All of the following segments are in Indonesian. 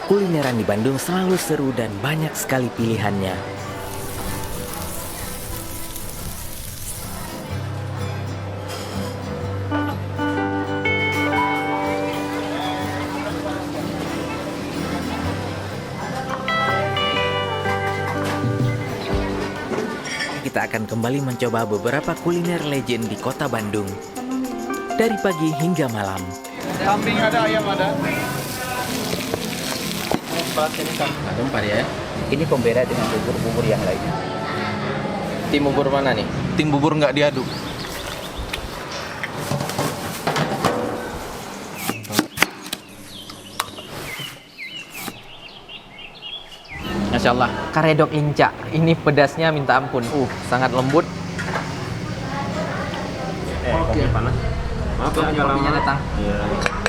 Kulineran di Bandung selalu seru dan banyak sekali pilihannya. Kita akan kembali mencoba beberapa kuliner legend di kota Bandung. Dari pagi hingga malam. Kambing ada, ayam ada. Ada 4 ya. Ini pembeda dengan bubur-bubur yang lainnya. Tim bubur mana nih? Tim bubur nggak diaduk. Masya Allah, karedok inca. Ini pedasnya minta ampun. Sangat lembut. Oke. Panas. Maaf ya, kopinya datang. Iya.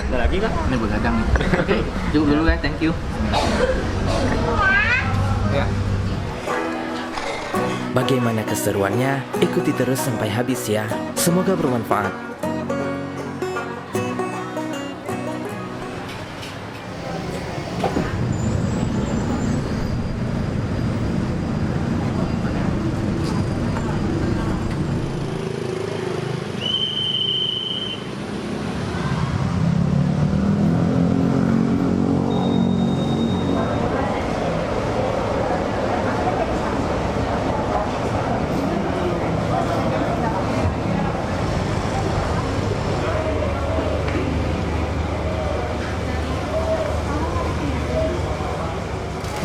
Ada lagi kah? Ini begadang nih. Oke, cukup dulu ya. Thank you. Ya. Bagaimana keseruannya? Ikuti terus sampai habis ya. Semoga bermanfaat.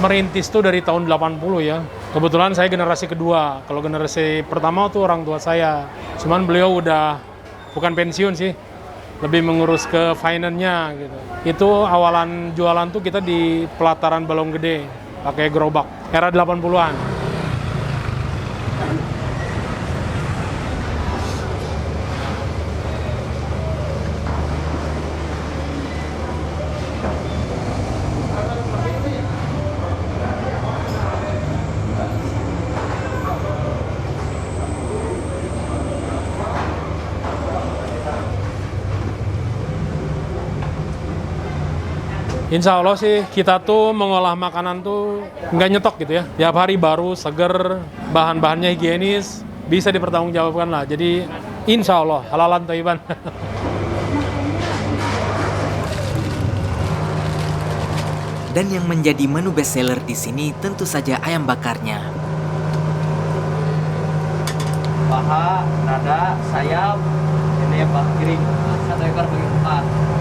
Merintis tuh dari tahun 80 ya. Kebetulan saya generasi kedua. Kalau generasi pertama tuh orang tua saya. Cuman beliau udah bukan pensiun sih. Lebih mengurus ke finance-nya gitu. Itu awalan jualan tuh kita di pelataran Balong Gede. Pakai gerobak. Era 80-an. Insya Allah sih kita tuh mengolah makanan tuh nggak nyetok gitu ya. Tiap hari baru, seger, bahan-bahannya higienis, bisa dipertanggungjawabkan lah. Jadi insya Allah halalan thayyiban. Dan yang menjadi menu bestseller di sini tentu saja ayam bakarnya. Paha, dada, sayap. Ini yang paling kering. 1 ekor bagi 4.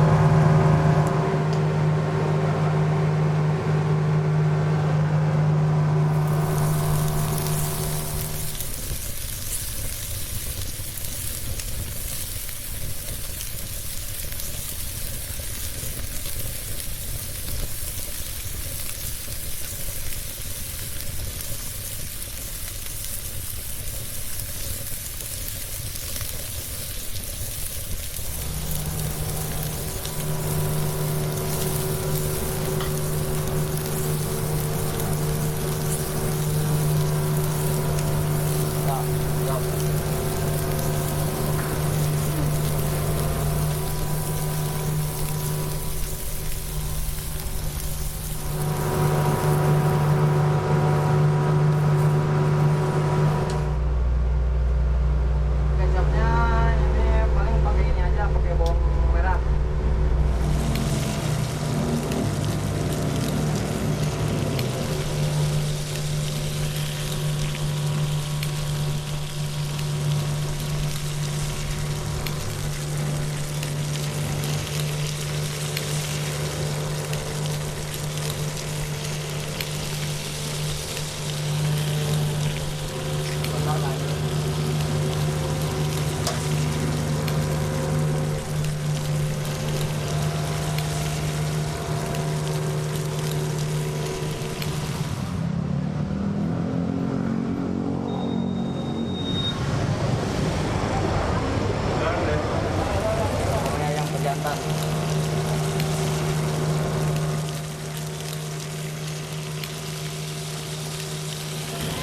Kecapnya ini paling pakai ini aja, pakai bawang merah. Yang pejantan.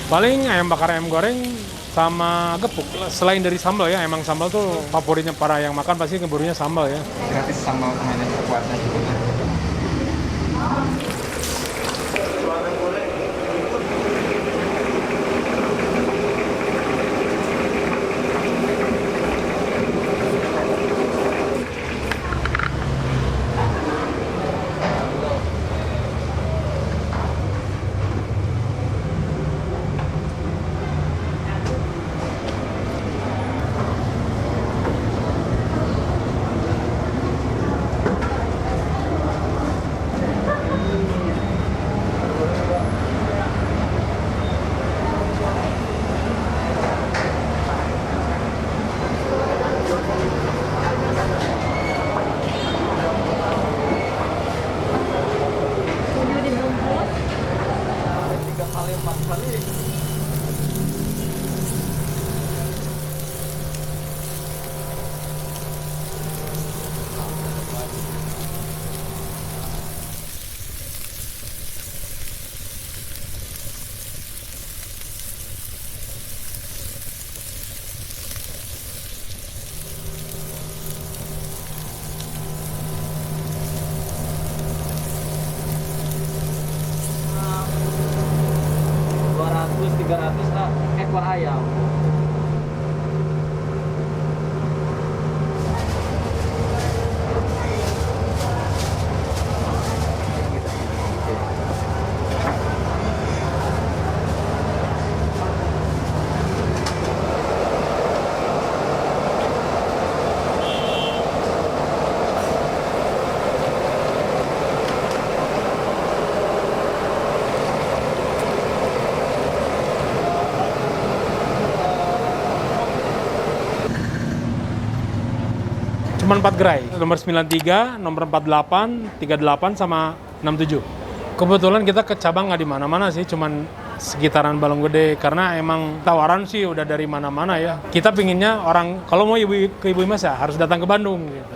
Paling ayam bakar ayam goreng sama gepuk. Selain dari sambal ya, emang sambal tuh favoritnya para yang makan pasti ngeburunya sambal ya. Gratis sambal temannya kuatnya juga. Cuma 4 gerai, nomor 93, nomor 48, 38, sama 67. Kebetulan kita ke cabang nggak di mana-mana sih, cuman sekitaran Balong Gede, karena emang tawaran sih udah dari mana-mana ya. Kita pinginnya orang, kalau mau ke Ibu Imas ya harus datang ke Bandung gitu.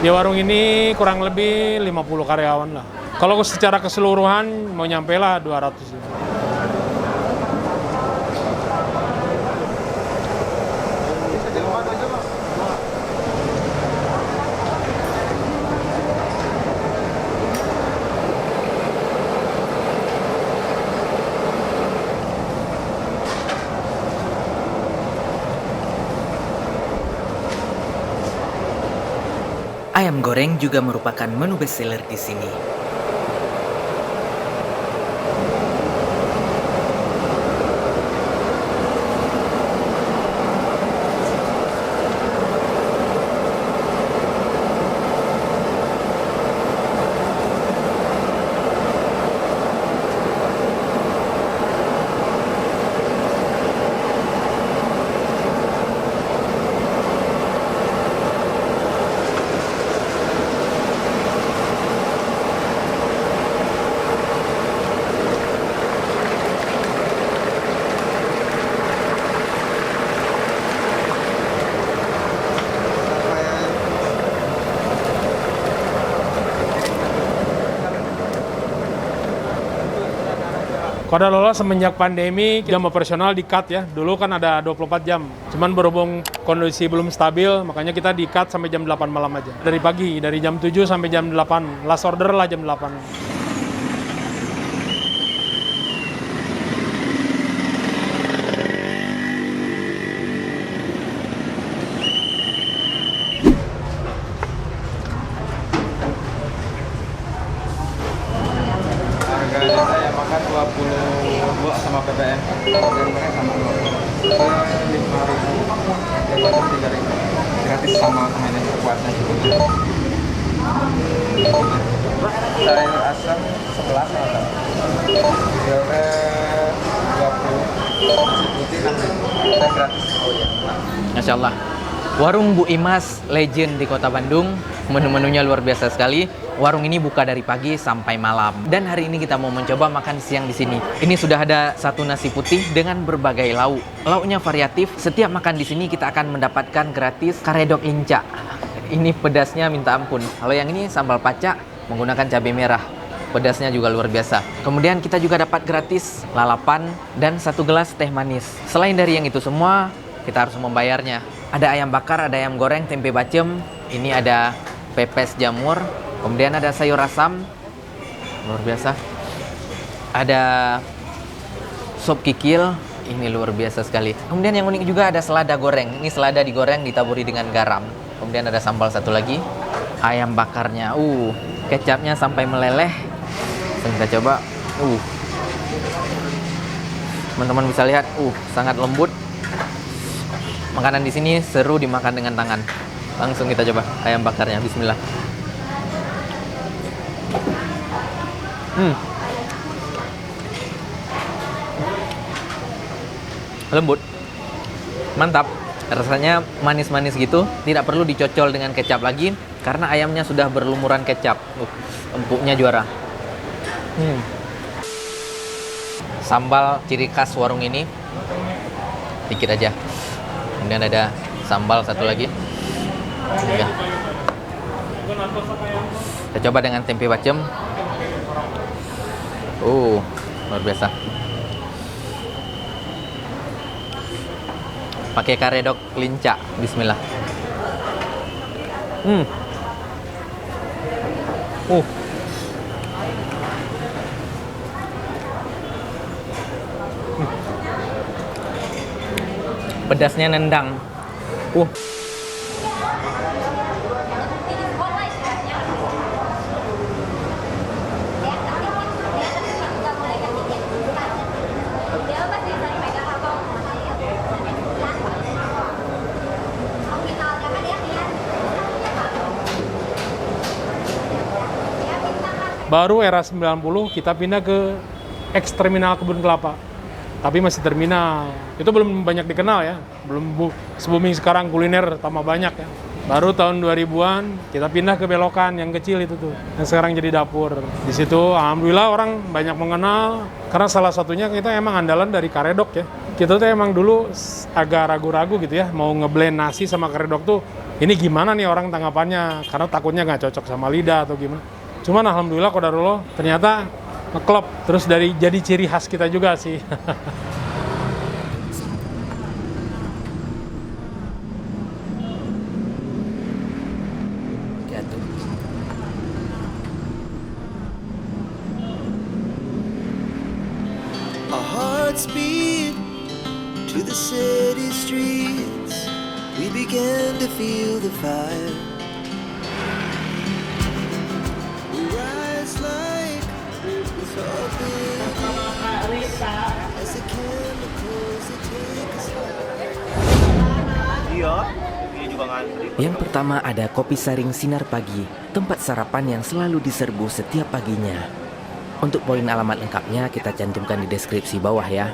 Di warung ini kurang lebih 50 karyawan lah. Kalau secara keseluruhan mau nyampe lah 200 ya. Ayam goreng juga merupakan menu bestseller di sini. Koda Lola semenjak pandemi jam operasional di-cut ya. Dulu kan ada 24 jam. Cuman berhubung kondisi belum stabil, makanya kita di-cut sampai jam 8 malam aja. Dari pagi, dari jam 7 sampai jam 8. Last order lah jam 8. Harganya saya makan 22 sama PPN. Harganya sama 20. Saya 5.000, dia bayar 3.000. Gratis sama manajer kuatnya juga. Sayur asam 11 atau Geore 20, nasi putih 6.000. Saya gratis. Oh iya. Masya Allah. Warung Bu Imas legend di Kota Bandung. Menu-menunya luar biasa sekali. Warung ini buka dari pagi sampai malam. Dan hari ini kita mau mencoba makan siang di sini. Ini sudah ada satu nasi putih dengan berbagai lauk. Lauknya variatif. Setiap makan di sini kita akan mendapatkan gratis karedok linca. Ini pedasnya minta ampun. Kalau yang ini sambal pacak menggunakan cabai merah. Pedasnya juga luar biasa. Kemudian kita juga dapat gratis lalapan dan satu gelas teh manis. Selain dari yang itu semua, kita harus membayarnya. Ada ayam bakar, ada ayam goreng, tempe bacem. Ini ada pepes jamur. Kemudian ada sayur asam, luar biasa. Ada sop kikil, ini luar biasa sekali. Kemudian yang unik juga ada selada goreng. Ini selada digoreng ditaburi dengan garam. Kemudian ada sambal satu lagi, ayam bakarnya. Kecapnya sampai meleleh. Kita coba. Teman-teman bisa lihat, sangat lembut. Makanan di sini seru dimakan dengan tangan. Langsung kita coba ayam bakarnya. Bismillah. Lembut, mantap. Rasanya manis-manis gitu. Tidak perlu dicocol dengan kecap lagi karena ayamnya sudah berlumuran kecap. Empuknya juara. Sambal ciri khas warung ini. Dikit aja. Kemudian ada sambal satu lagi. Ya. Kita coba dengan tempe bacem. Luar biasa. Pakai karedok linca. Bismillah. Pedasnya nendang. Baru era 90 kita pindah ke ex-terminal Kebun Kelapa. Tapi masih terminal. Itu belum banyak dikenal ya. Belum se-booming sekarang kuliner tambah banyak ya. Baru tahun 2000-an kita pindah ke belokan yang kecil itu tuh. Yang sekarang jadi dapur. Di situ alhamdulillah orang banyak mengenal karena salah satunya kita emang andalan dari karedok ya. Kita tuh emang dulu agak ragu-ragu gitu ya mau ngeblend nasi sama karedok tuh ini gimana nih orang tanggapannya karena takutnya nggak cocok sama lidah atau gimana. Cuman alhamdulillah qadarullah ternyata ngeklop terus jadi ciri khas kita juga sih. Our hearts beat to the city streets. We began to feel the fire. We rise like tall buildings as the chemicals they take us high. Iya, ini juga ngantri. Yang pertama ada Kopi Saring Sinar Pagi, tempat sarapan yang selalu diserbu setiap paginya. Untuk poin alamat lengkapnya kita cantumkan di deskripsi bawah ya.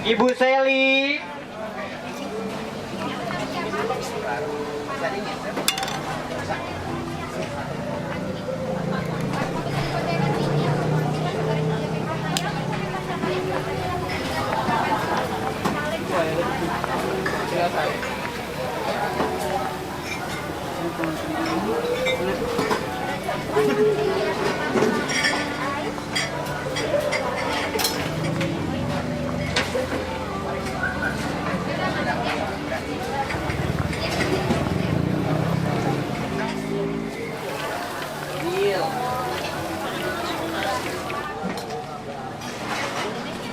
Ibu Seli.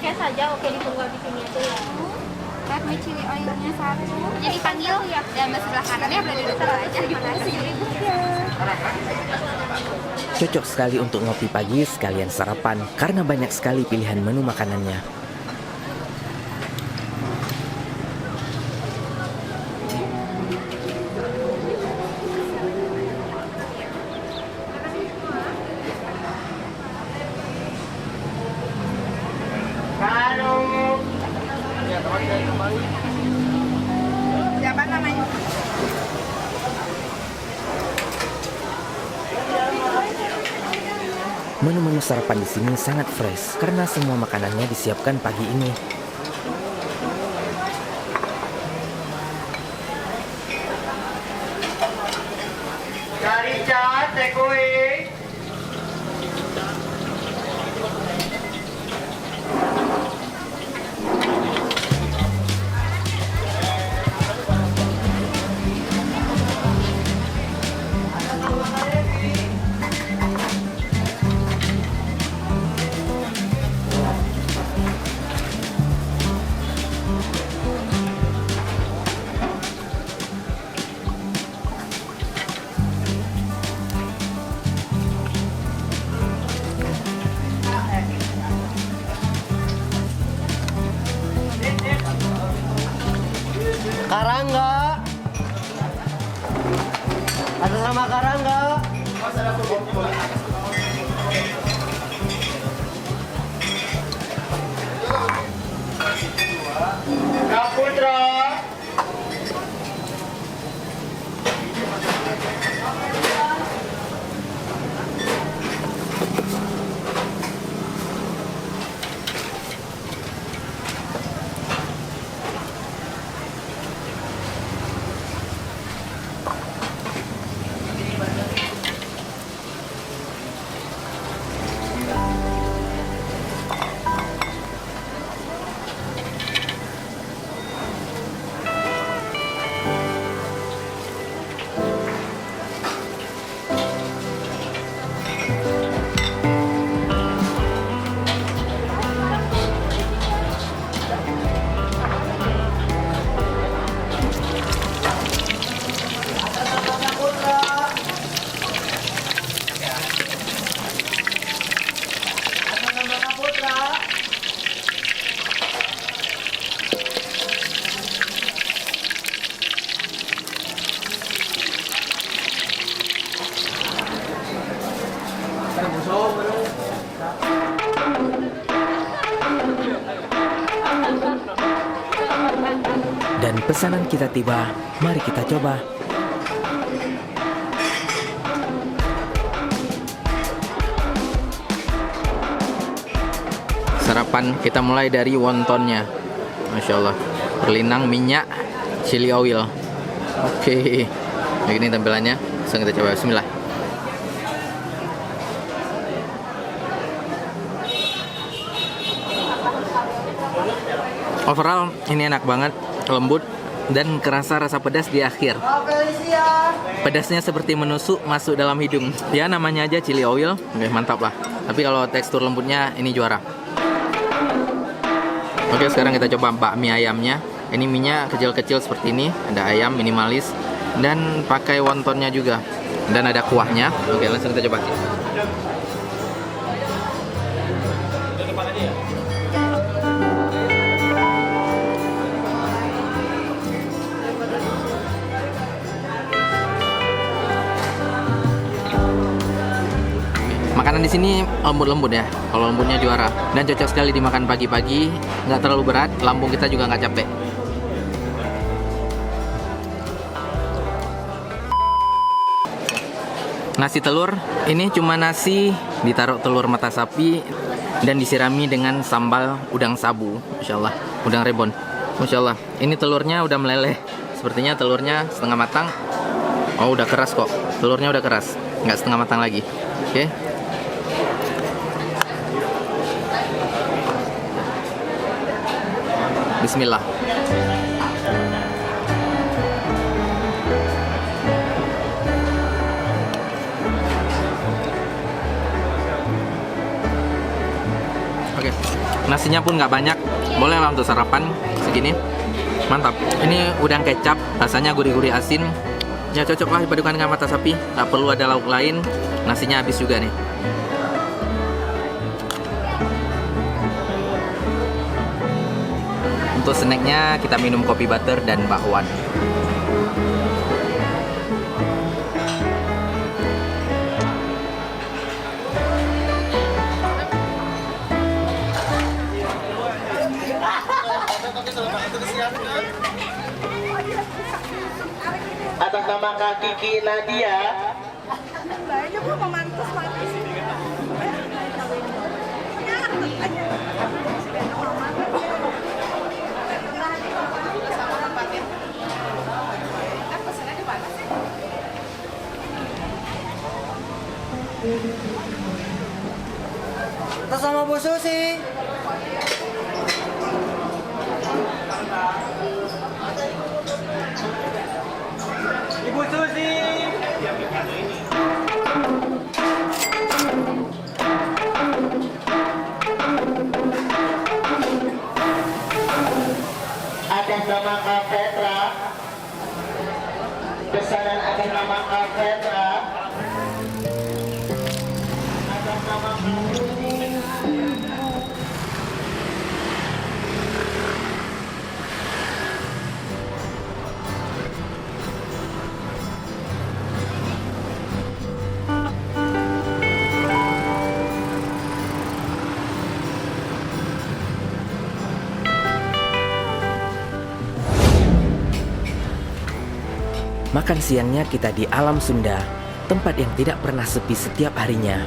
Cash saja, oke ditunggu di sini aja ya. Red mie chili oilnya satu. Jadi panggil ya, dan sebelah kanannya berada di depan aja. Terima kasih. Cocok sekali untuk ngopi pagi sekalian sarapan karena banyak sekali pilihan menu makanannya. Siapa namanya? Menu-menu sarapan di sini sangat fresh karena semua makanannya disiapkan pagi ini. Cari cat, takeaway. Karangga. Ada sama Karangga. Kaputra. Dan pesanan kita tiba, mari kita coba. Sarapan kita mulai dari wontonnya. Masya Allah. Berlinang minyak chili oil. Oke. Begini tampilannya. Langsung kita coba. Bismillah. Overall ini enak banget, lembut dan kerasa rasa pedas di akhir. Pedasnya seperti menusuk masuk dalam hidung. Ya namanya aja chili oil. Oke, mantap lah. Tapi kalau tekstur lembutnya ini juara. Oke, sekarang kita coba bakmi ayamnya. Ini minyak kecil-kecil seperti ini. Ada ayam minimalis dan pakai wontonnya juga. Dan ada kuahnya. Oke, langsung kita coba. Makanan di sini lembut-lembut ya. Kalau lembutnya juara dan cocok sekali dimakan pagi-pagi. Nggak terlalu berat, lambung kita juga nggak capek. Nasi telur, ini cuma nasi ditaruh telur mata sapi dan disirami dengan sambal udang sabu. Masya Allah, udang rebon. Masya Allah, ini telurnya udah meleleh. Sepertinya telurnya setengah matang. Oh, udah keras kok. Telurnya udah keras, nggak setengah matang lagi. Oke. Bismillah. Oke, nasinya pun nggak banyak, boleh lah untuk sarapan segini, mantap. Ini udang kecap, rasanya gurih-gurih asin, ya cocok lah dipadukan dengan mata sapi, nggak perlu ada lauk lain, nasinya habis juga nih. Untuk snacknya kita minum kopi butter dan bakwan. Atas nama Kak Kiki Nadia. Banyak kok memantas-mantas. Atas nama Bu Susi. Ibu Susi. Atas nama Kak Petra. Pesanan atas nama Kak Petra. Atas nama Kak Susi. Makan siangnya kita di alam Sunda, tempat yang tidak pernah sepi setiap harinya.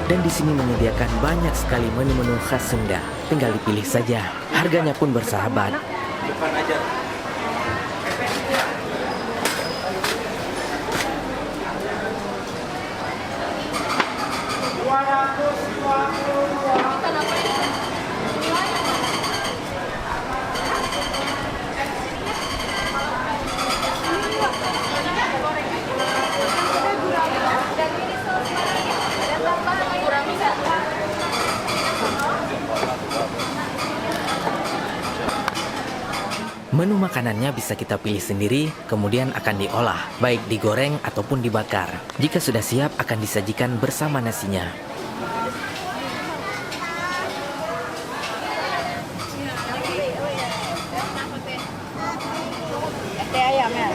Dan di sini menyediakan banyak sekali menu-menu khas Sunda. Tinggal dipilih saja. Harganya pun bersahabat. Menu makanannya bisa kita pilih sendiri, kemudian akan diolah, baik digoreng ataupun dibakar. Jika sudah siap, akan disajikan bersama nasinya. Teh ayam ya?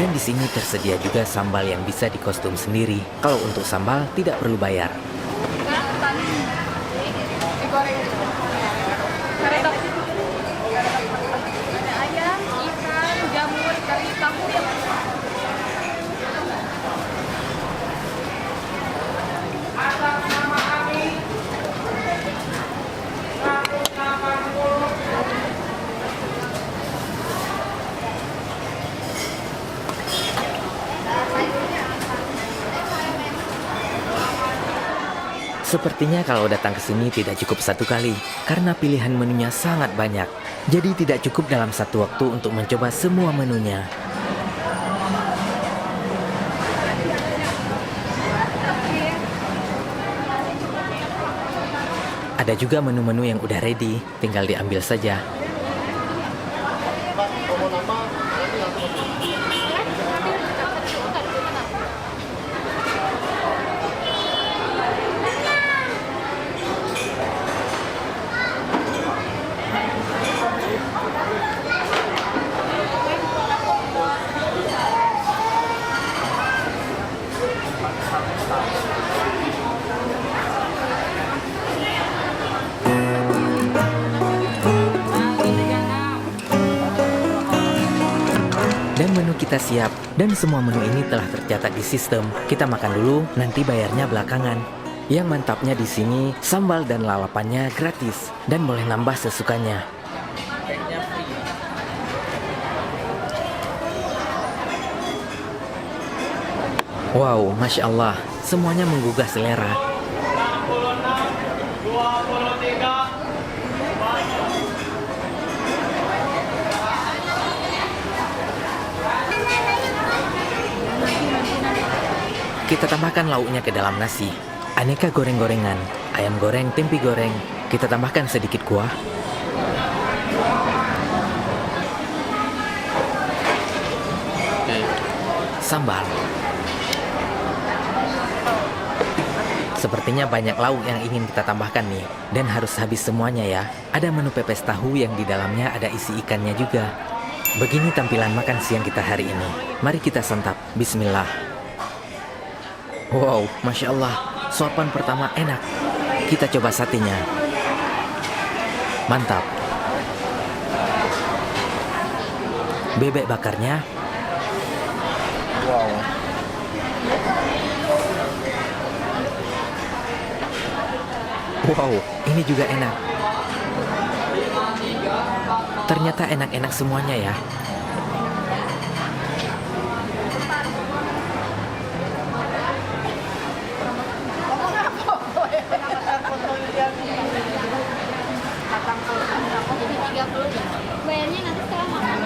Dan di sini tersedia juga sambal yang bisa dikostum sendiri. Kalau untuk sambal tidak perlu bayar. Ayam, ikan, jamur, kari campur ya. Sepertinya kalau datang ke sini tidak cukup satu kali, karena pilihan menunya sangat banyak. Jadi tidak cukup dalam satu waktu untuk mencoba semua menunya. Ada juga menu-menu yang udah ready, tinggal diambil saja. Dan menu kita siap, dan semua menu ini telah tercatat di sistem. Kita makan dulu, nanti bayarnya belakangan. Yang mantapnya di sini, sambal dan lalapannya gratis, dan boleh nambah sesukanya. Wow, Masya Allah, semuanya menggugah selera. Kita tambahkan lauknya ke dalam nasi. Aneka goreng-gorengan, ayam goreng, tempe goreng. Kita tambahkan sedikit kuah. Sambal. Sepertinya banyak lauk yang ingin kita tambahkan nih. Dan harus habis semuanya ya. Ada menu pepes tahu yang di dalamnya ada isi ikannya juga. Begini tampilan makan siang kita hari ini. Mari kita santap. Bismillah. Wow, Masya Allah, suapan pertama enak. Kita coba satenya. Mantap. Bebek bakarnya. Wow. Wow, ini juga enak. Ternyata enak-enak semuanya ya. Jadi 30. Bayarnya nanti setelah makan.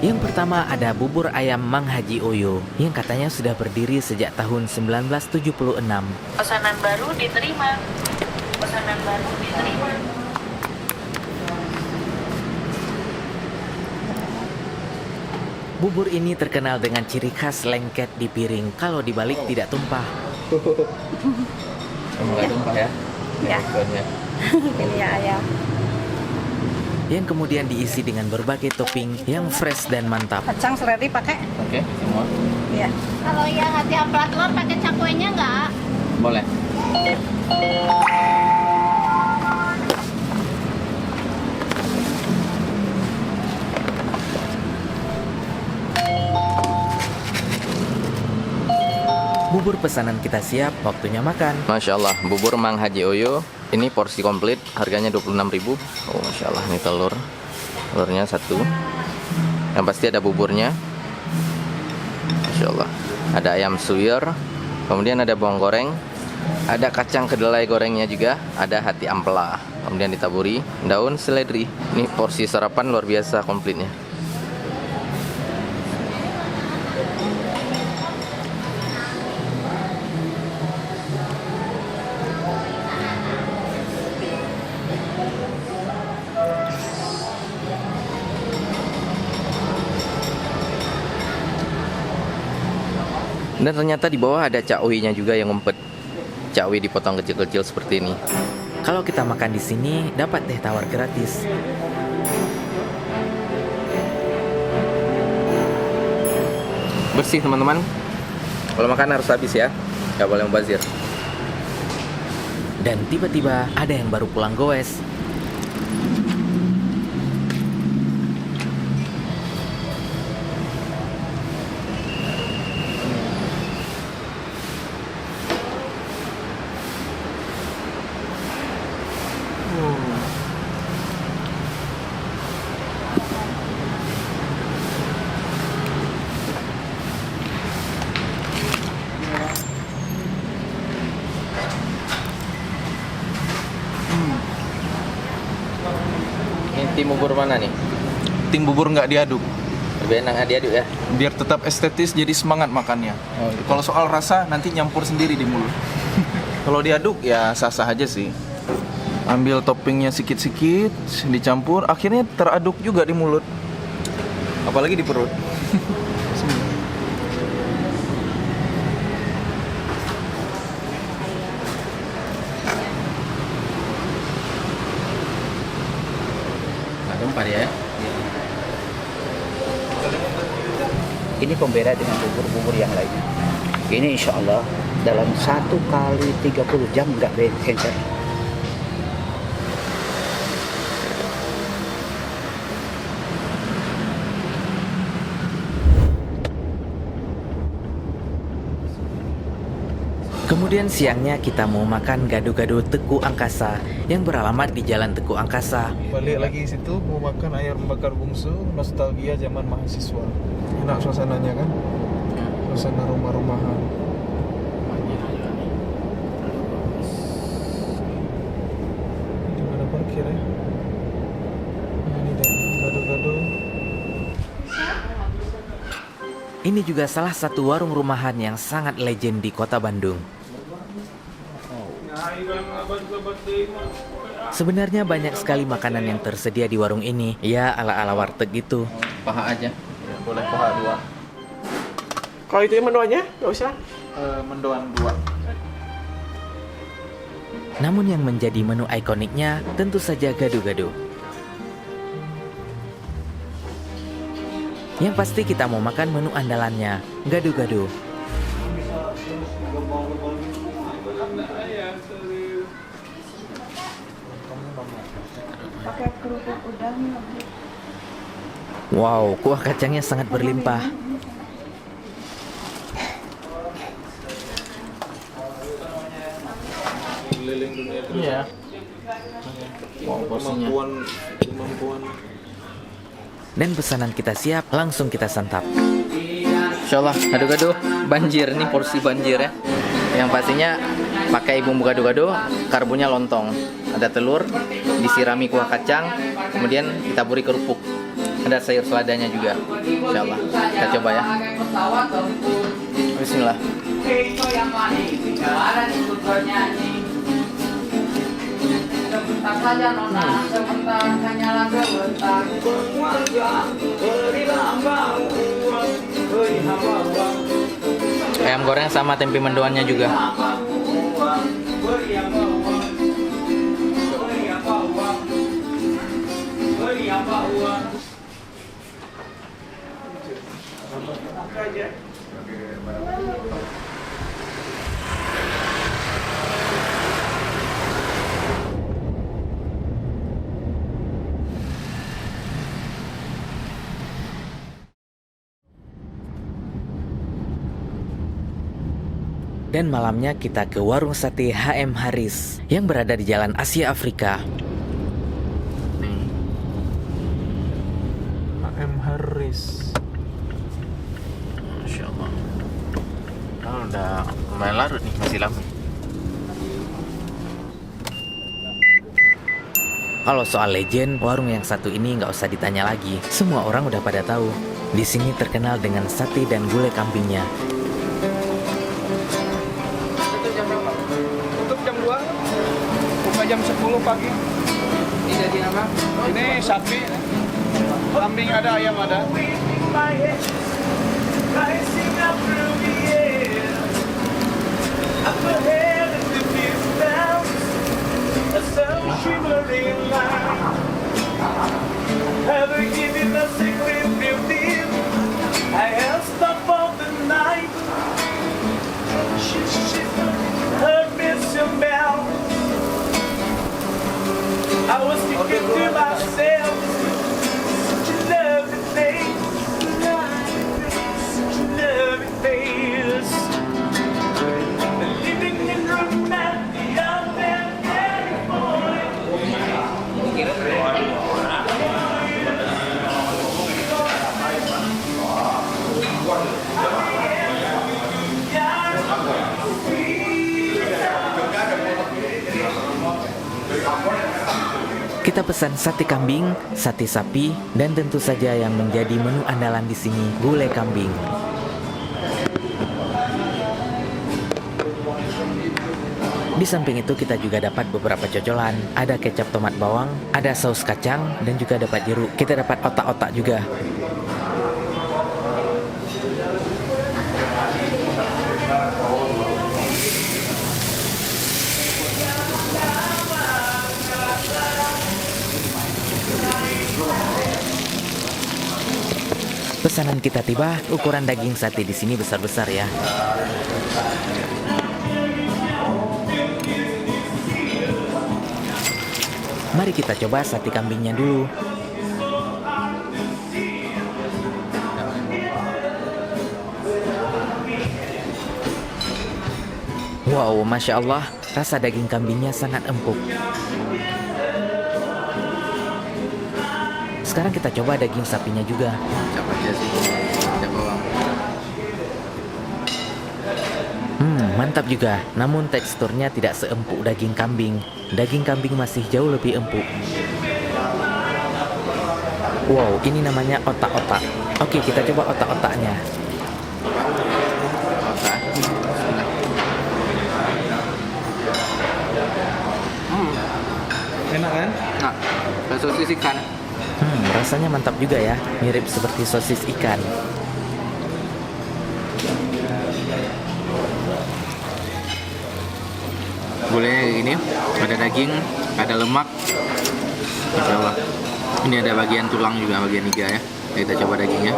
Yang pertama ada bubur ayam Mang Haji Oyo yang katanya sudah berdiri sejak tahun 1976. Pesanan baru diterima. Pesanan baru diterima. Bubur ini terkenal dengan ciri khas lengket di piring. Kalau dibalik tidak tumpah. Nggak tumpah ya? Ya. Ini ya ayam. Yang kemudian diisi dengan berbagai topping yang fresh dan mantap. Kacang seledri pakai? Oke, semua. Iya. Kalau yang hati amplat telur pakai cakwenya nggak? Boleh. Bubur pesanan kita siap, waktunya makan. Masya Allah, bubur Mang Haji Oyo. Ini porsi komplit, harganya 26.000. Oh, Masya Allah, ini telurnya satu. Yang pasti ada buburnya. Masya Allah. Ada ayam suwir, kemudian ada bawang goreng, ada kacang kedelai gorengnya juga, ada hati ampela, kemudian ditaburi daun seledri. Ini porsi sarapan luar biasa komplitnya. Dan ternyata di bawah ada cakwe-nya juga yang ngumpet. Cakwe dipotong kecil-kecil seperti ini. Kalau kita makan di sini, dapat teh tawar gratis. Bersih teman-teman. Kalau makan harus habis ya, nggak boleh mubazir. Dan tiba-tiba ada yang baru pulang goes. Ini tim bubur mana nih? Tim bubur nggak diaduk, Lebih enak diaduk ya. biar tetap estetis jadi semangat makannya. Kalau soal rasa nanti nyampur sendiri di mulut. Kalau diaduk ya sah-sah aja sih. Ambil toppingnya sikit-sikit, dicampur, akhirnya teraduk juga di mulut. Apalagi di perut. Nah, gempar ya. Ini pembeda dengan bubur-bubur yang lainnya. Ini insya Allah dalam 1 kali 30 jam nggak encer. Kemudian siangnya kita mau makan gado-gado Teku Angkasa yang beralamat di Jalan Teku Angkasa. Balik lagi situ mau makan ayam bakar bungsu, nostalgia zaman mahasiswa. Enak suasananya kan? Suasana rumah-rumahan. Di mana parkir ya? Nah, ini deh, gado-gado. Ini juga salah satu warung rumahan yang sangat legend di kota Bandung. Sebenarnya banyak sekali makanan yang tersedia di warung ini. Ya ala-ala warteg gitu. Paha aja. Ya, boleh paha 2. Kalau itu mendoannya, nggak usah. Mendoan 2. Namun yang menjadi menu ikoniknya tentu saja gado-gado. Yang pasti kita mau makan menu andalannya, gado-gado. Wow, kuah kacangnya sangat berlimpah. Keliling dunia terus. Iya. Wow, kemampuan. Dan pesanan kita siap, langsung kita santap. Insyaallah gado-gado banjir, ini porsi banjir ya. Yang pastinya pakai bumbu gado-gado, karbonya lontong. Ada telur, disirami kuah kacang, kemudian ditaburi kerupuk. Ada sayur seladanya juga. Insyaallah. Kita coba ya. Bismillah. Ayam goreng sama tempe mendoannya juga. Dan malamnya kita ke warung sate HM Haris yang berada di Jalan Asia Afrika. HM Haris. Masya Allah. Udah lumayan larut nih, masih lama. Kalau soal legend, warung yang satu ini nggak usah ditanya lagi. Semua orang udah pada tahu. Di sini terkenal dengan sate dan gulai kambingnya. Tutup jam 2, buka jam 10 pagi. Ini jadi apa? Ini sapi, kambing ada, ayam ada. Kita pesan sate kambing, sate sapi, dan tentu saja yang menjadi menu andalan di sini, gulai kambing. Di samping itu kita juga dapat beberapa cocolan. Ada kecap tomat bawang, ada saus kacang, dan juga dapat jeruk. Kita dapat otak-otak juga. Pesanan kita tiba, ukuran daging sate di sini besar-besar ya. Mari kita coba sate kambingnya dulu. Wow, Masya Allah, rasa daging kambingnya sangat empuk. Sekarang kita coba daging sapinya juga. Coba aja sih. Coba. Mantap juga. Namun teksturnya tidak seempuk daging kambing. Daging kambing masih jauh lebih empuk. Wow, ini namanya otak-otak. Oke, kita coba otak-otaknya. Enak kan? Nah, sosis ikan. Rasanya mantap juga ya. Mirip seperti sosis ikan. Gulainya kayak gini, ada daging, ada lemak. Masya Allah. Ini ada bagian tulang juga, bagian iga ya. Kita coba dagingnya.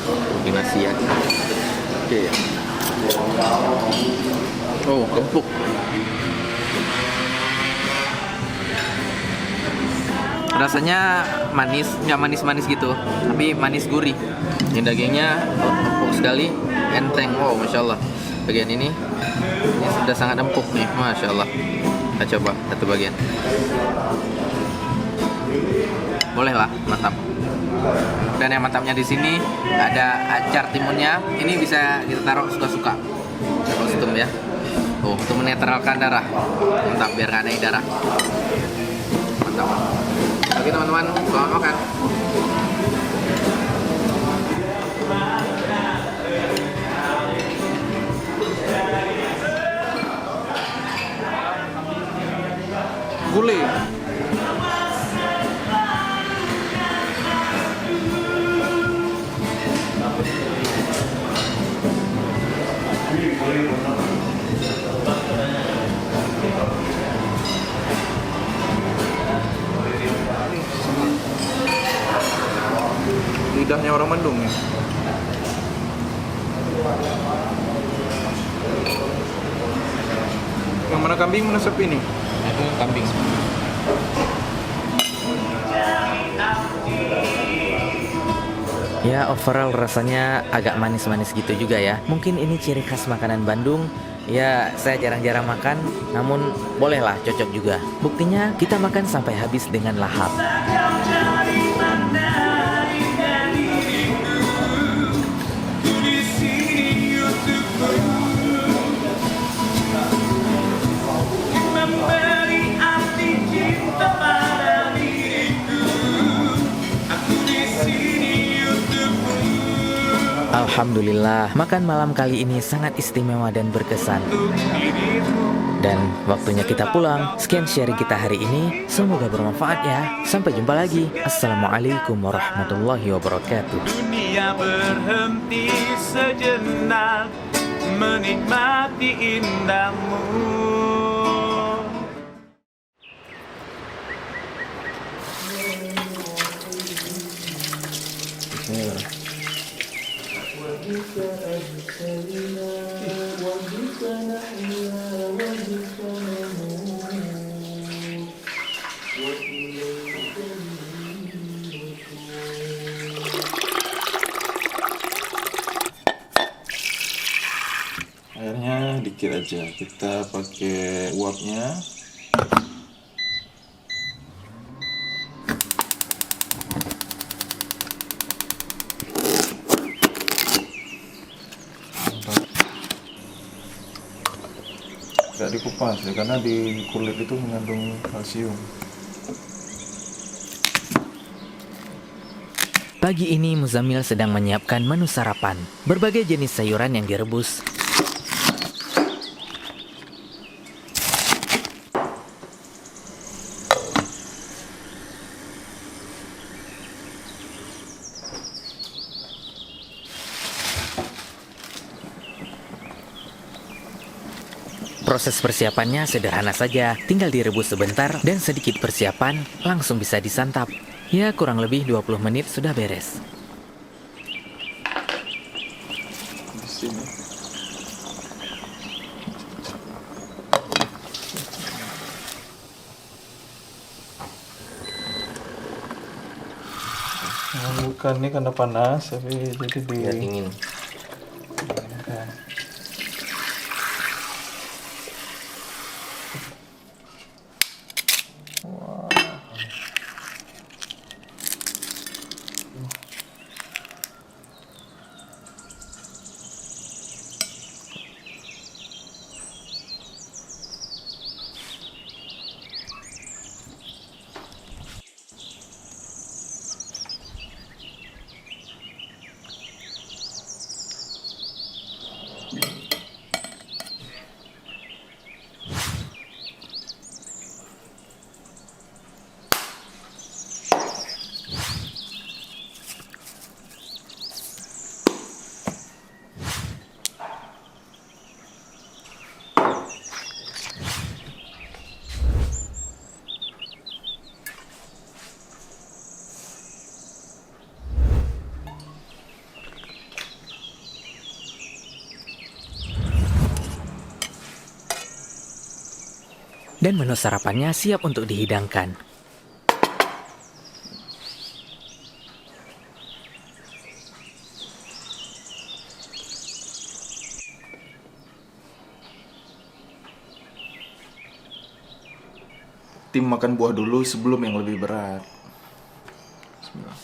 Kombinasi ya. Oke. Oh, empuk. Rasanya manis, nggak manis-manis gitu, tapi manis gurih. Ini dagingnya empuk sekali, enteng. Wow, Masya Allah. Bagian ini sudah sangat empuk nih, Masya Allah. Kita coba satu bagian. Boleh lah, mantap. Dan yang mantapnya di sini ada acar timunnya. Ini bisa kita taruh suka-suka. Kostum ya. Oh, untuk menetralkan darah. Mantap, biar nggak naik darah. Mantap. Oke teman-teman, selamat makan. Gulai. Lidahnya orang Bandung ya. Yang mana kambing, mana sapi ini? Itu kambing. Ya, overall rasanya agak manis-manis gitu juga ya. Mungkin ini ciri khas makanan Bandung. Ya, saya jarang-jarang makan, namun bolehlah cocok juga. Buktinya kita makan sampai habis dengan lahap. Alhamdulillah, makan malam kali ini sangat istimewa dan berkesan. Dan waktunya kita pulang. Sekian sharing kita hari ini. Semoga bermanfaat ya. Sampai jumpa lagi. Assalamualaikum warahmatullahi wabarakatuh. Dunia berhenti sejenak menikmati indahmu. Airnya dikit aja, kita pakai uapnya. Tidak dikupas ya, karena di kulit itu mengandung kalsium. Pagi ini Muzammil sedang menyiapkan menu sarapan. Berbagai jenis sayuran yang direbus. Proses persiapannya sederhana saja, tinggal direbus sebentar dan sedikit persiapan langsung bisa disantap. Ya, kurang lebih 20 menit sudah beres. Di sini. Bukan ini karena panas, tapi jadi dingin. Dan menu sarapannya siap untuk dihidangkan. tim makan buah dulu sebelum yang lebih berat. Bismillah.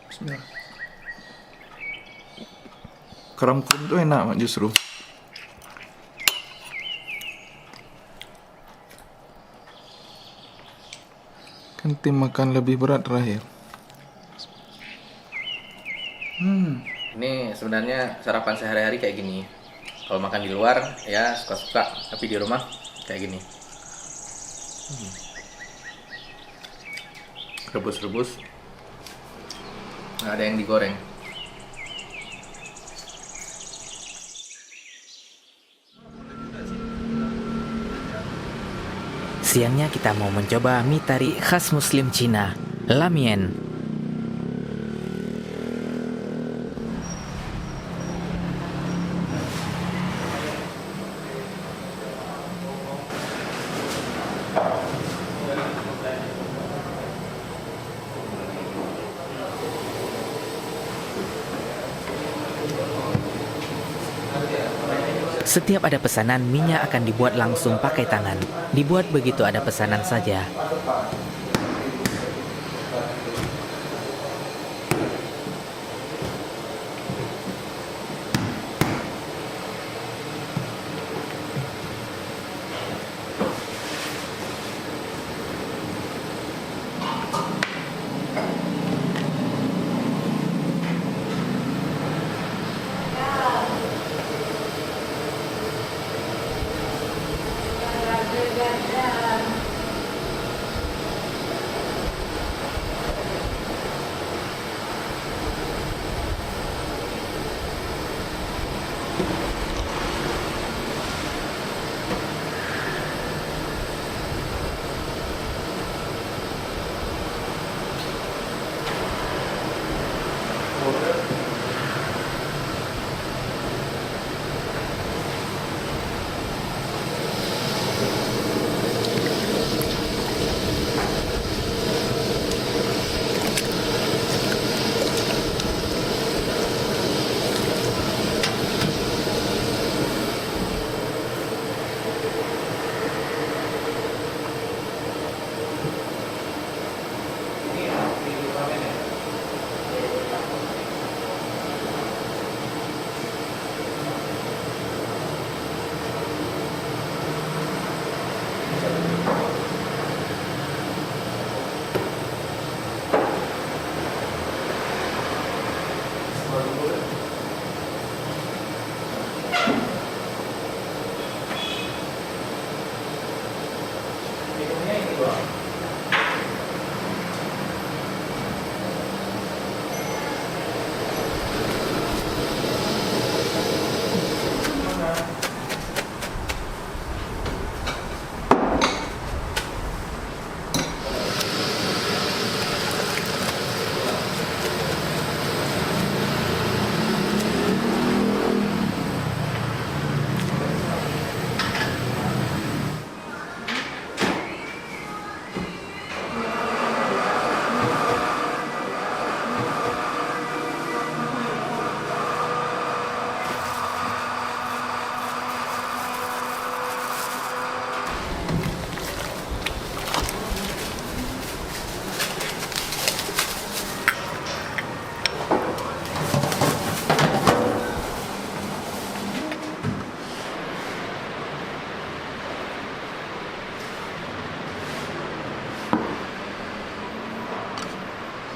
Bismillah. Kerang kering itu enak justru. Kan tim makan lebih berat terakhir. Ini sebenarnya sarapan sehari-hari kayak gini. Kalau makan di luar ya suka-suka, tapi di rumah kayak gini. Rebus-rebus, nggak ada yang digoreng. Siangnya kita mau mencoba mie tari khas Muslim Cina, lamien. Setiap ada pesanan, minyak akan dibuat langsung pakai tangan. Dibuat begitu ada pesanan saja.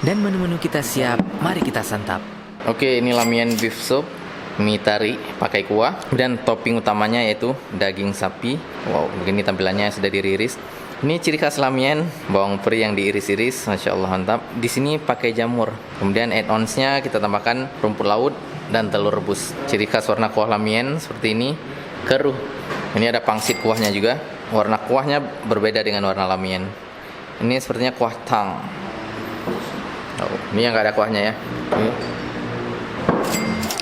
Dan menu-menu kita siap, mari kita santap. Oke, ini lamian beef soup, mie tari pakai kuah, dan topping utamanya yaitu daging sapi. Wow, begini tampilannya sudah diiris. Ini ciri khas lamian, bawang peri yang diiris-iris, masya Allah mantap. Di sini pakai jamur. Kemudian add-onsnya kita tambahkan rumput laut dan telur rebus. Ciri khas warna kuah lamian seperti ini, keruh. Ini ada pangsit kuahnya juga. Warna kuahnya berbeda dengan warna lamian. Ini sepertinya kuah tang. Oh, ini yang nggak ada kuahnya ya.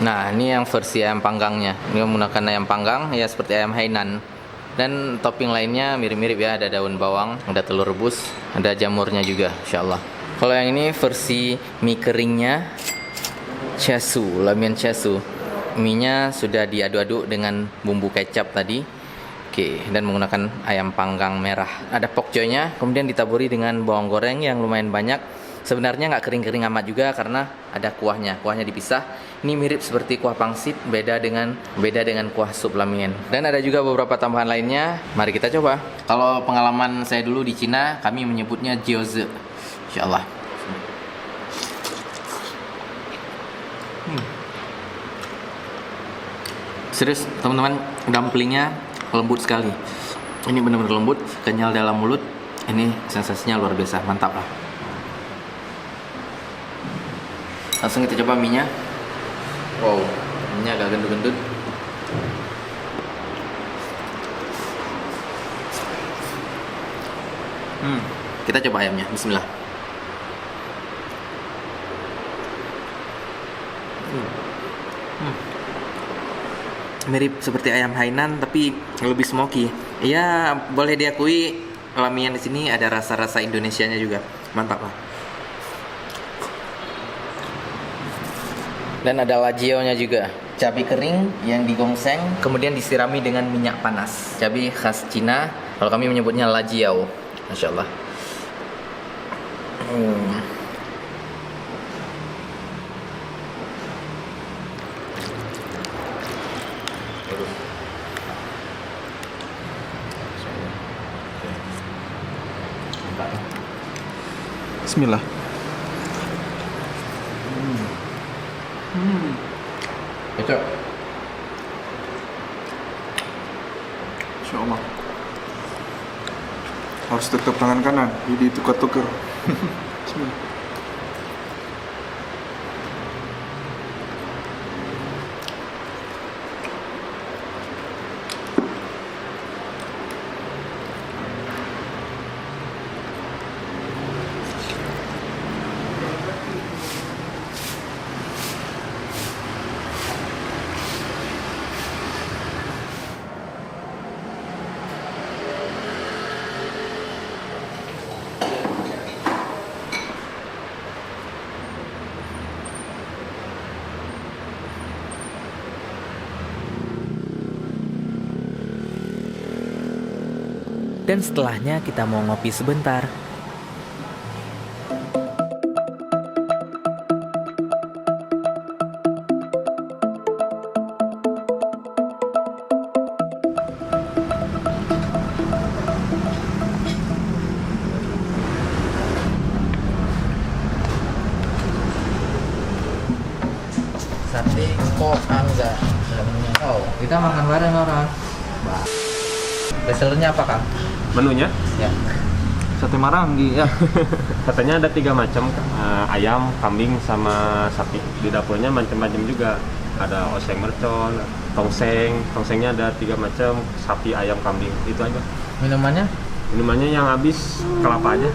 Nah, ini yang versi ayam panggangnya. Ini menggunakan ayam panggang ya seperti ayam Hainan. Dan topping lainnya mirip-mirip ya, ada daun bawang, ada telur rebus, ada jamurnya juga, insyaallah. Kalau yang ini versi mie keringnya, chasu, lamian chasu. Mie-nya sudah diaduk-aduk dengan bumbu kecap tadi. Oke, dan menggunakan ayam panggang merah. Ada pokcoynya, kemudian ditaburi dengan bawang goreng yang lumayan banyak. Sebenarnya nggak kering-kering amat juga karena ada kuahnya dipisah. Ini mirip seperti kuah pangsit, beda dengan kuah sup lamian. Dan ada juga beberapa tambahan lainnya. Mari kita coba. Kalau pengalaman saya dulu di Cina, kami menyebutnya jiaozi. Insyaallah. Serius teman-teman, dumplingnya lembut sekali. Ini benar-benar lembut, kenyal dalam mulut. Ini sensasinya luar biasa, mantap lah. Langsung kita coba mie-nya. Wow, mie-nya agak gendut-gendut. Kita coba ayamnya, bismillah. Mirip seperti ayam Hainan tapi lebih smoky. Ya, boleh diakui lamian di sini ada rasa-rasa Indonesianya juga. Mantap lah. Dan ada lajionya juga, cabai kering yang digongseng kemudian disirami dengan minyak panas. Cabai khas Cina, kalau kami menyebutnya lajiao. Masya Allah. Bismillah. Cocok. Insya Allah. Harus tetap tangan kanan, jadi tukar-tukar. Bismillah. Dan setelahnya kita mau ngopi sebentar. sate kok angga. Oh, kita makan bareng orang. Bestsellernya apa, Kang? Menunya Ya. Sate Maranggi ya. katanya ada 3 macam, ayam, kambing, sama sapi. Di dapurnya macam-macam juga. Ada oseng mercon, tongsengnya ada 3 macam, sapi, ayam, kambing. Itu aja. Minumannya? Minumannya yang habis kelapa aja.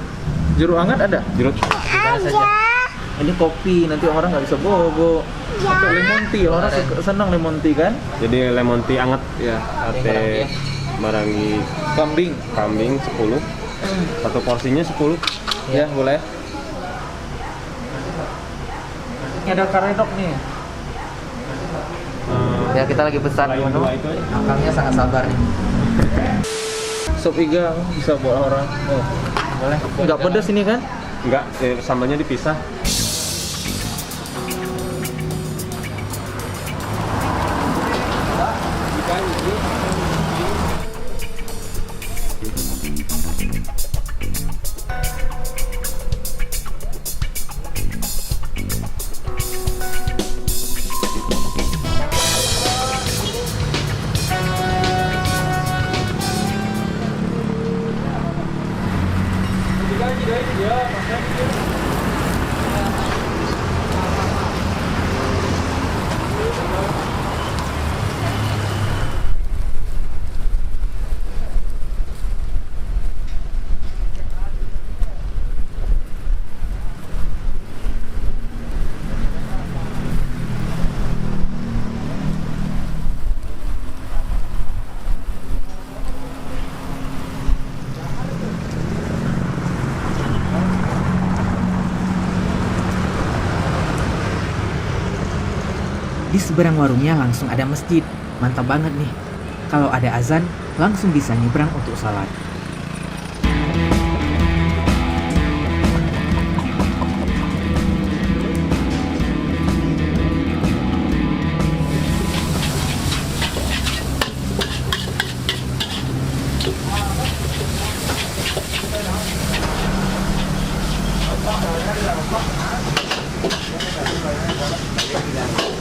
Jeruk hangat ada? Jeruk. Gimana saja? Ini kopi, nanti orang nggak bisa bobo. Atau lemon tea, orang senang lemon tea kan? Jadi lemon tea anget. Ya. Sate Marangi Kambing. kambing 10. Satu porsinya 10. Ya, boleh. Ini ada karedok nih. Ya, kita lagi pesan Selain menu. dua itu aja. Akangnya sangat sabar nih. Sop iga bisa buat orang. Oh, Boleh. nggak pedas ini kan? Enggak, sambalnya dipisah. Di seberang warungnya langsung ada masjid. Mantap banget nih. Kalau ada azan, langsung bisa nyebrang untuk salat.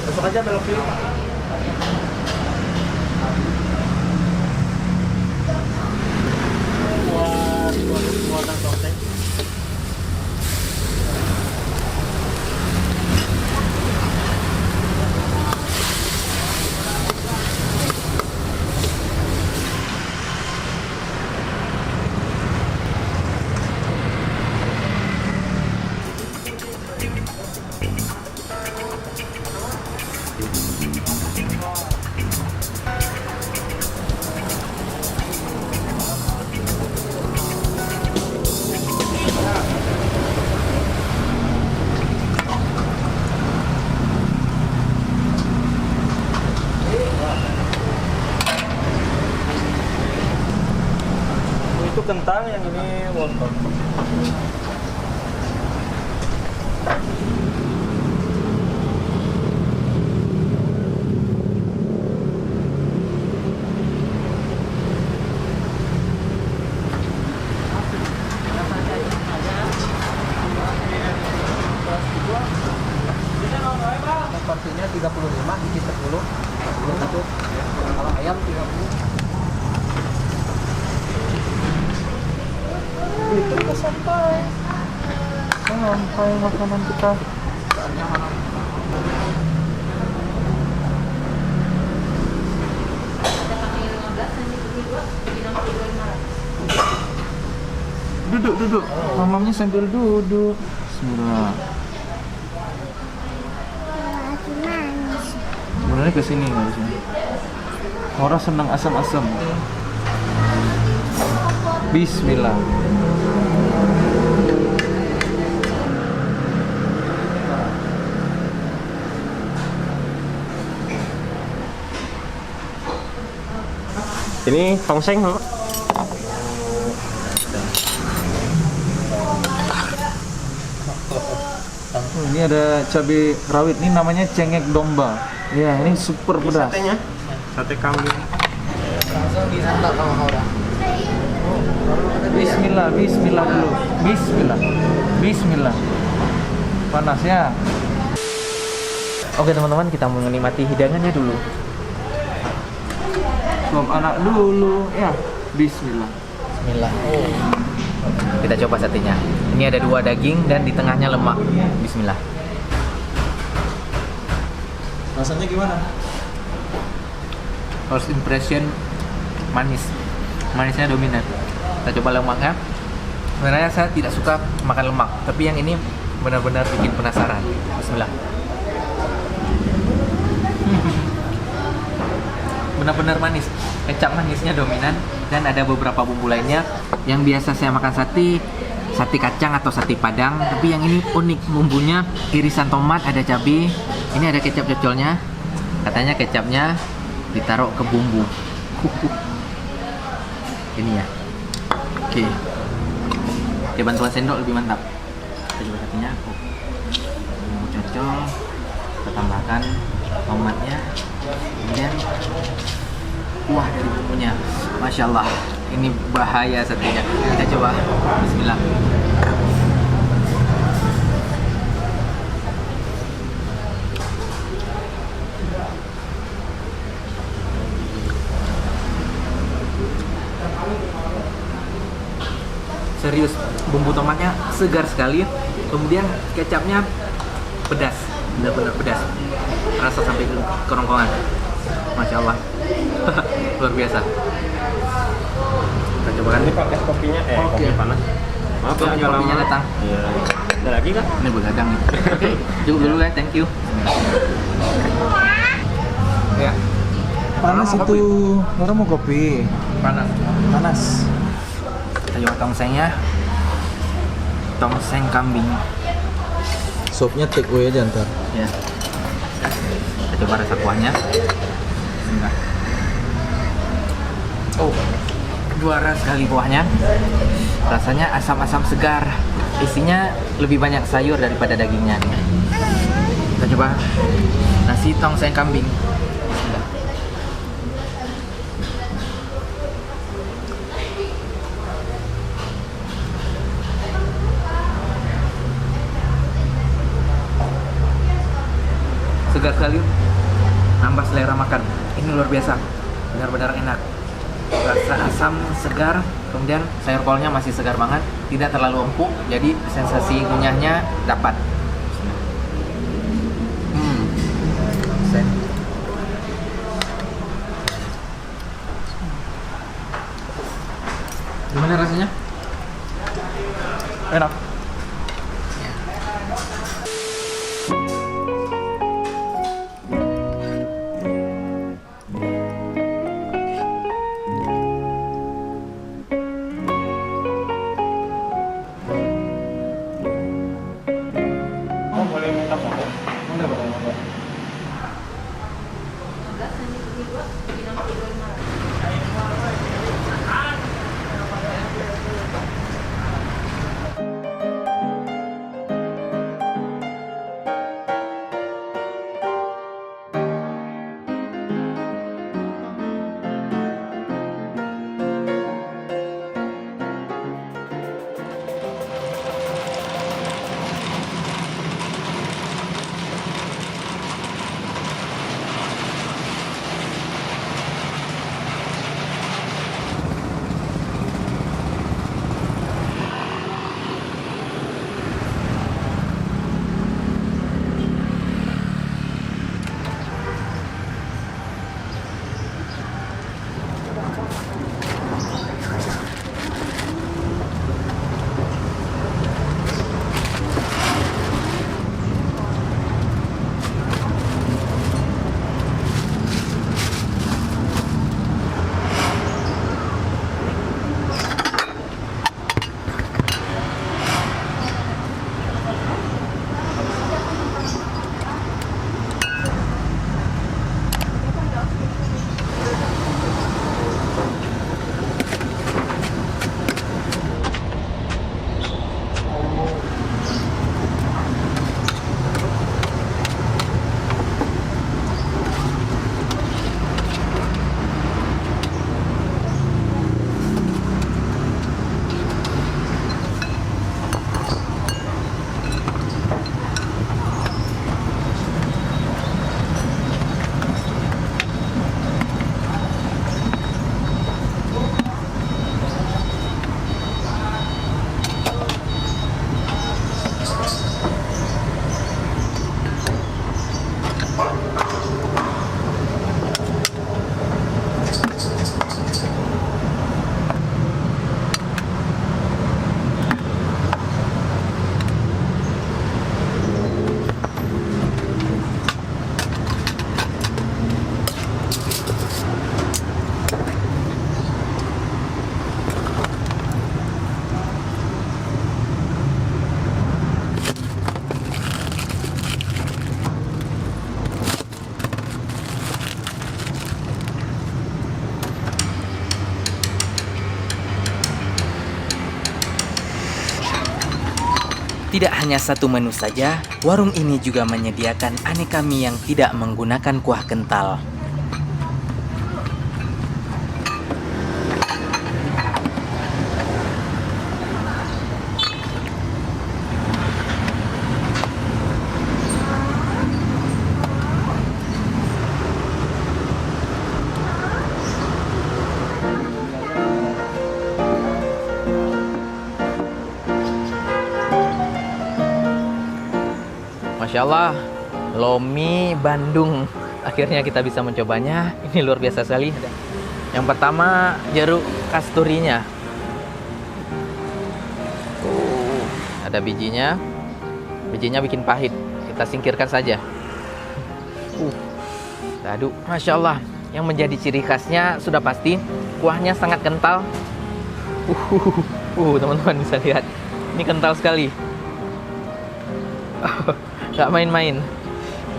Besok aja belok kiri. Itu kentang, yang ini wonton. Porsinya 35, biji 10. Kalau ayam 30. Itu udah sampai makanan kita. Duduk. Mamamnya sambil duduk. Bismillah. Sebenarnya ke sini harusnya. Orang senang asam-asam. Bismillah. Ini tongseng, Pak. Ini ada cabai rawit. Ini namanya cengek domba. Ya, ini super pedas. Satenya, sate kambing. Langsung disantap sama orang. Bismillah dulu. Bismillah. Panas ya. Oke teman-teman, kita mau menikmati hidangannya dulu. Suap anak dulu ya. Bismillah. Bismillah. Kita coba satenya. Ini ada 2 daging dan di tengahnya lemak. Bismillah. Rasanya gimana? First impression manis. Manisnya dominan. Kita coba lemaknya. Sebenarnya saya tidak suka makan lemak, tapi yang ini benar-benar bikin penasaran. Bismillah. Benar-benar manis. Kecap manisnya dominan dan ada beberapa bumbu lainnya. Yang biasa saya makan sate kacang atau sate padang, tapi yang ini unik bumbunya, irisan tomat, ada cabai, ini ada kecap cocolnya. Katanya kecapnya ditaruh ke bumbu. Ini ya. Oke. Oke, bantuan sendok lebih mantap. Kita coba satenya. Bumbu cocol. Kita tambahkan tomatnya. Kemudian kuah dari bumbunya. Masya Allah, ini bahaya satenya. Kita coba. Bismillah. Serius, bumbu tomatnya segar sekali. Kemudian kecapnya pedas, benar-benar pedas. Rasa sampai ke kerongkongan. Masya Allah. Luar biasa. Kita coba kan nih Pak, es kopinya, kopi panas. Maaf ya, agak Kopinya lama. datang. Iya. Ada lagi kan? Ini begadang nih. Oke, cukup dulu ya, thank you. Ya. Panas Orang mau itu. Orang mau kopi. Panas. Panas. Kita coba tongsengnya. Tongseng kambing. Sopnya take away aja ntar. Ya. Kita coba rasa kuahnya. Bismillah. Oh, juara sekali kuahnya. Rasanya asam-asam segar. Isinya lebih banyak sayur daripada dagingnya. Kita coba nasi tongseng kambing. Bismillah. Segar sekali, nambah selera makan. Ini luar biasa, benar-benar enak. Rasa asam segar, kemudian sayur kolnya masih segar banget, tidak terlalu empuk, jadi sensasi ngunyahnya dapat. Gimana rasanya? Enak. Boleh minta foto? Boleh. Tidak hanya satu menu saja, warung ini juga menyediakan aneka mie yang tidak menggunakan kuah kental. Masya Allah, lomi Bandung. Akhirnya kita bisa mencobanya. Ini luar biasa sekali. Yang pertama, jeruk kasturinya. Ada bijinya. Bijinya bikin pahit. Kita singkirkan saja. Aduh, Masya Allah. Yang menjadi ciri khasnya sudah pasti kuahnya sangat kental. Teman-teman bisa lihat. Ini kental sekali. Gak main-main.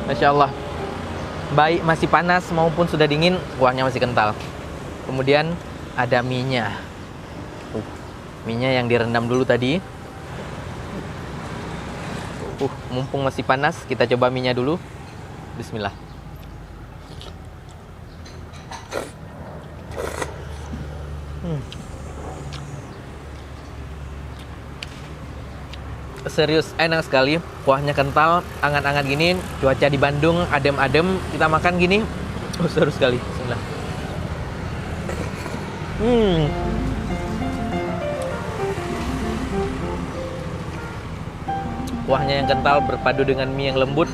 Masya Allah. Baik masih panas maupun sudah dingin, kuahnya masih kental. Kemudian ada mie-nya. Mie-nya yang direndam dulu tadi. Mumpung masih panas, kita coba mie-nya dulu. Bismillah. Serius enak sekali, kuahnya kental, anget-anget gini, cuaca di Bandung adem-adem, kita makan gini, seru sekali. Bismillah. Kuahnya yang kental berpadu dengan mie yang lembut,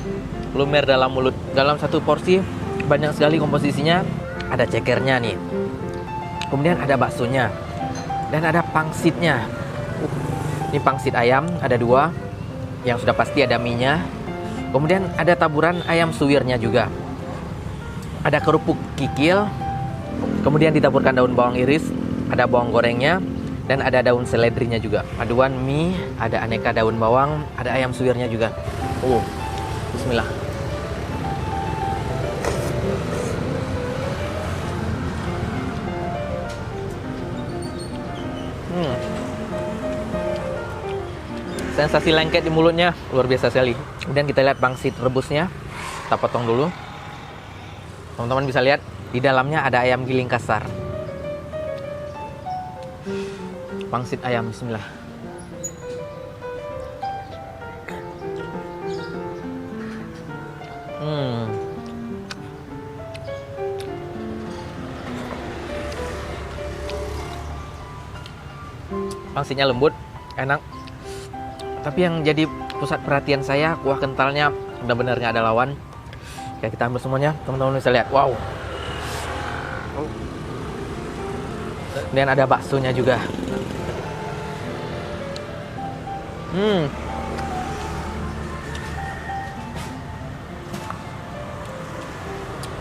lumer dalam mulut. Dalam satu porsi banyak sekali komposisinya, ada cekernya nih, kemudian ada baksonya, dan ada pangsitnya. Ini pangsit ayam, ada 2. Yang sudah pasti ada mie-nya. Kemudian ada taburan ayam suwirnya juga. Ada kerupuk kikil. Kemudian ditaburkan daun bawang iris. Ada bawang gorengnya. Dan ada daun seledrinya juga. Paduan mie, ada aneka daun bawang. Ada ayam suwirnya juga. Bismillah. Sensasi lengket di mulutnya luar biasa sekali. Kemudian kita lihat pangsit rebusnya. Kita potong dulu. Teman-teman bisa lihat di dalamnya ada ayam giling kasar. Pangsit ayam, bismillah. Pangsitnya lembut, enak. Tapi yang jadi pusat perhatian saya, kuah kentalnya benar-benar nggak ada lawan. Ya, kita ambil semuanya, teman-teman bisa lihat. Wow. Dan ada baksonya juga.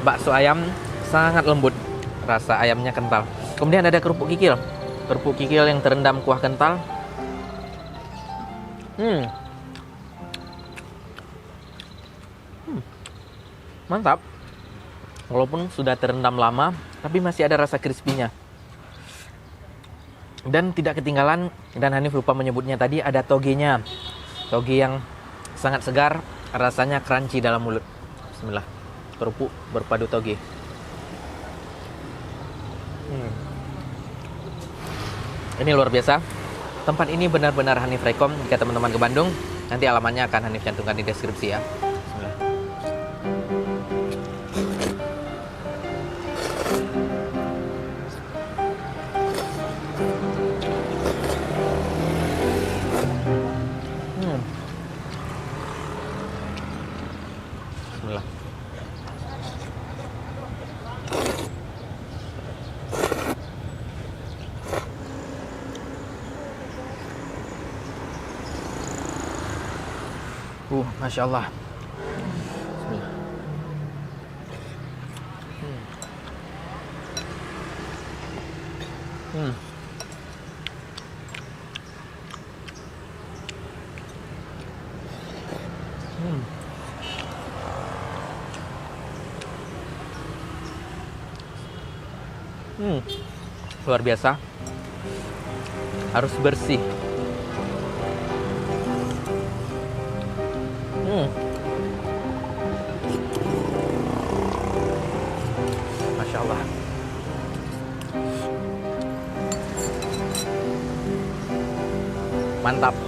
Bakso ayam sangat lembut, rasa ayamnya kental. Kemudian ada kerupuk kikil. Kerupuk kikil yang terendam kuah kental. Mantap. Walaupun sudah terendam lama, tapi masih ada rasa crispy-nya. Dan tidak ketinggalan, dan Hanif lupa menyebutnya tadi, ada togenya. Toge yang sangat segar, rasanya crunchy dalam mulut. Bismillah. Kerupuk berpadu toge. Ini luar biasa. Tempat ini benar-benar Hanif rekom jika teman-teman ke Bandung. Nanti alamatnya akan Hanif cantumkan di deskripsi ya. Bismillah. Bismillah. Masya Allah. Bismillah. Luar biasa. Harus bersih. Allah. Mantap.